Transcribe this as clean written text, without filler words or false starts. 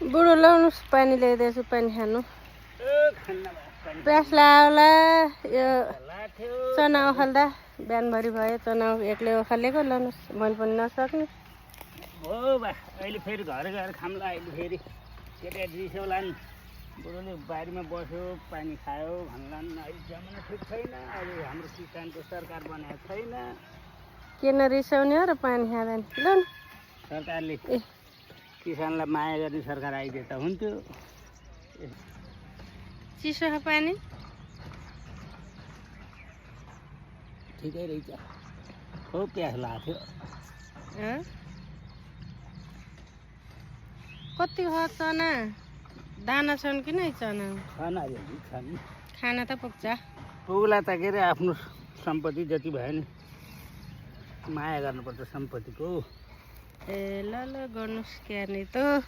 बुढो ल्याउनुहोस् पानी ल्याइदिएछु पानी खानु प्यास लाग्ला यो चना उखाल्दा बिहानभरि भयो चना एक्लै उखालेको लानुहोस् मैले पनि नसक्ने हो बा अहिले फेरि घर गएर खाम्ला अहिले फेरि केटा रिसौला नि बुढोले बारीमा बस्यो पानी खायो भन्लान् अहिले जमाना ठिक छैन अहिले हाम्रो किसानको सरकार बनाएको छैन किन रिसाउने हो र पानी खाँदैन ल सरकारले किसानलाई माया गर्ने सरकार आइदिए त हुन्थ्यो चिसो छ पानी ठिकै रहेछ हो प्यास लाग्थ्यो कति हो चना दाना छन् कि नै चना छन् अलिअलि छन् खाना त पुग्छ पुग्ला त के अरे आफ्नो सम्पत्ति जति भयो नि माया गर्नुपर्छ सम्पत्तिको ए ल ल गर्नुहोस् क्यार्ने त